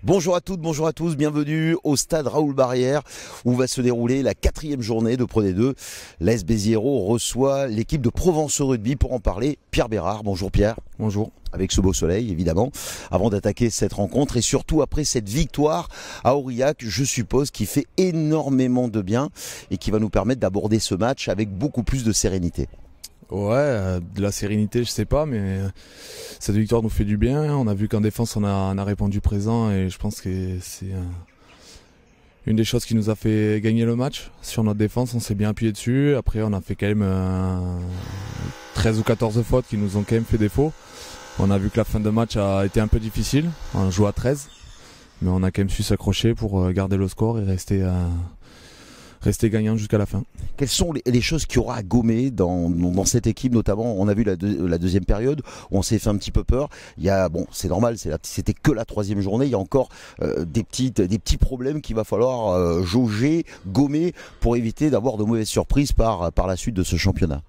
Bonjour à toutes, bonjour à tous, bienvenue au stade Raoul Barrière où va se dérouler la 4e journée de Pro D2. L'AS Béziers reçoit l'équipe de Provence Rugby. Pour en parler, Pierre Bérard. Bonjour Pierre. Bonjour. Avec ce beau soleil évidemment, avant d'attaquer cette rencontre et surtout après cette victoire à Aurillac, je suppose, qui fait énormément de bien et qui va nous permettre d'aborder ce match avec beaucoup plus de sérénité. Ouais, de la sérénité, je sais pas, mais cette victoire nous fait du bien. On a vu qu'en défense, on a répondu présent et je pense que c'est une des choses qui nous a fait gagner le match. Sur notre défense, on s'est bien appuyé dessus. Après, on a fait quand même 13 ou 14 fautes qui nous ont quand même fait défaut. On a vu que la fin de match a été un peu difficile. On joue à 13, mais on a quand même su s'accrocher pour garder le score et rester gagnant jusqu'à la fin. Quelles sont les choses qu'il y aura à gommer dans cette équipe, notamment? On a vu la deuxième période où on s'est fait un petit peu peur. C'est normal, c'était que la 3e journée. Il y a encore des petits problèmes qu'il va falloir jauger, gommer pour éviter d'avoir de mauvaises surprises par la suite de ce championnat.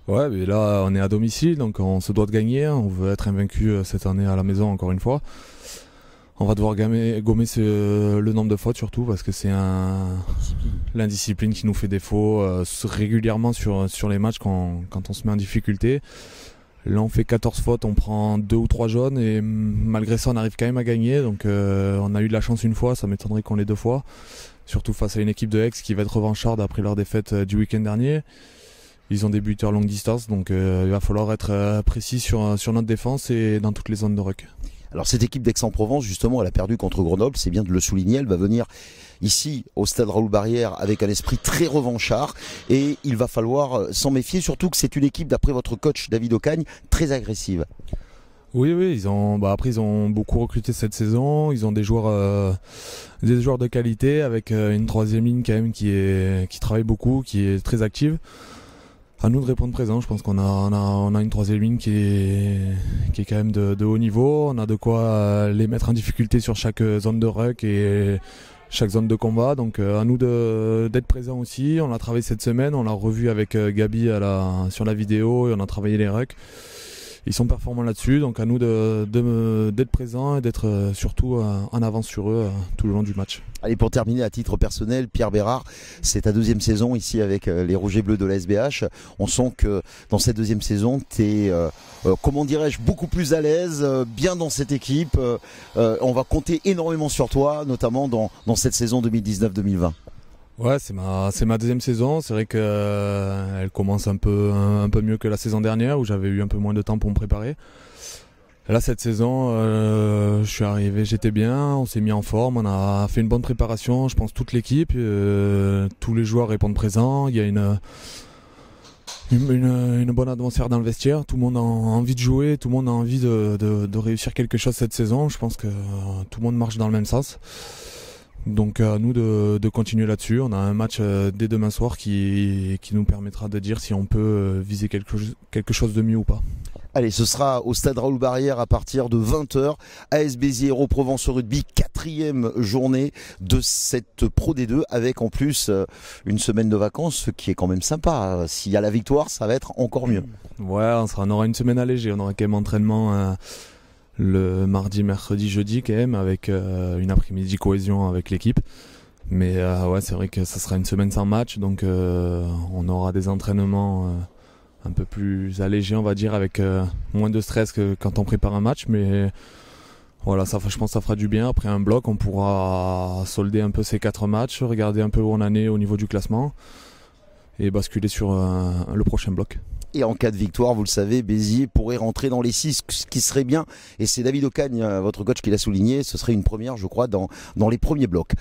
Ouais, mais là on est à domicile, donc on se doit de gagner. On veut être invaincu cette année à la maison encore une fois. On va devoir gommer le nombre de fautes surtout parce que c'est l'indiscipline qui nous fait défaut régulièrement sur les matchs quand on se met en difficulté. Là on fait 14 fautes, on prend 2 ou 3 jaunes et malgré ça on arrive quand même à gagner. Donc on a eu de la chance une fois, ça m'étonnerait qu'on l'ait 2 fois. Surtout face à une équipe de Aix qui va être revancharde après leur défaite du week-end dernier. Ils ont des buteurs longue distance, donc il va falloir être précis sur notre défense et dans toutes les zones de ruck. Alors cette équipe d'Aix-en-Provence, justement, elle a perdu contre Grenoble, c'est bien de le souligner, elle va venir ici au stade Raoul Barrière avec un esprit très revanchard et il va falloir s'en méfier, surtout que c'est une équipe, d'après votre coach David Ocagne, très agressive. Oui, ils ont beaucoup recruté cette saison, ils ont des joueurs de qualité avec une 3e ligne quand même qui travaille beaucoup, qui est très active. À nous de répondre présent, je pense qu'on a une 3e ligne qui est quand même de haut niveau. On a de quoi les mettre en difficulté sur chaque zone de ruck et chaque zone de combat. Donc à nous d'être présents aussi. On l'a travaillé cette semaine, on l'a revu avec Gabi sur la vidéo et on a travaillé les rucks. Ils sont performants là-dessus, donc à nous d'être présents et d'être surtout en avance sur eux tout le long du match. Allez, pour terminer, à titre personnel, Pierre Bérard, c'est ta 2e saison ici avec les Rouges et Bleus de la SBH. On sent que dans cette 2e saison, tu es, beaucoup plus à l'aise, bien dans cette équipe. On va compter énormément sur toi, notamment dans cette saison 2019-2020. Ouais, c'est ma 2e saison. C'est vrai qu'elle commence un peu mieux que la saison dernière où j'avais eu un peu moins de temps pour me préparer. Là, cette saison, je suis arrivé, j'étais bien, on s'est mis en forme, on a fait une bonne préparation. Je pense toute l'équipe, tous les joueurs répondent présents. Il y a une bonne atmosphère dans le vestiaire. Tout le monde a envie de jouer, tout le monde a envie de réussir quelque chose cette saison. Je pense que tout le monde marche dans le même sens. Donc à nous de continuer là-dessus. On a un match dès demain soir qui nous permettra de dire si on peut viser quelque chose de mieux ou pas. Allez, ce sera au stade Raoul Barrière à partir de 20h. AS Béziers Provence Rugby, 4e journée de cette Pro D2 avec en plus une semaine de vacances, ce qui est quand même sympa. S'il y a la victoire, ça va être encore mieux. Ouais, on aura une semaine allégée. On aura quand même entraînement le mardi, mercredi, jeudi quand même avec une après-midi cohésion avec l'équipe. Mais ouais, c'est vrai que ça sera une semaine sans match, donc on aura des entraînements un peu plus allégés, on va dire, avec moins de stress que quand on prépare un match. Mais voilà, je pense que ça fera du bien. Après un bloc, on pourra solder un peu ces 4 matchs, regarder un peu où on en est au niveau du classement et basculer sur le prochain bloc. Et en cas de victoire, vous le savez, Béziers pourrait rentrer dans les 6, ce qui serait bien. Et c'est David Ocagne, votre coach, qui l'a souligné. Ce serait une première, je crois, dans les premiers blocs.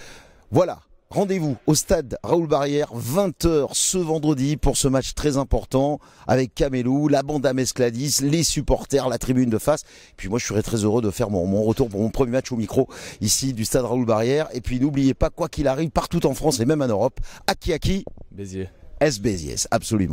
Voilà, rendez-vous au stade Raoul Barrière, 20h ce vendredi pour ce match très important avec Camélou, la bande à Mescladis, les supporters, la tribune de face. Et puis moi, je serais très heureux de faire mon retour pour mon premier match au micro ici du stade Raoul Barrière. Et puis n'oubliez pas, quoi qu'il arrive, partout en France et même en Europe, Aki Béziers. AS Béziers, absolument.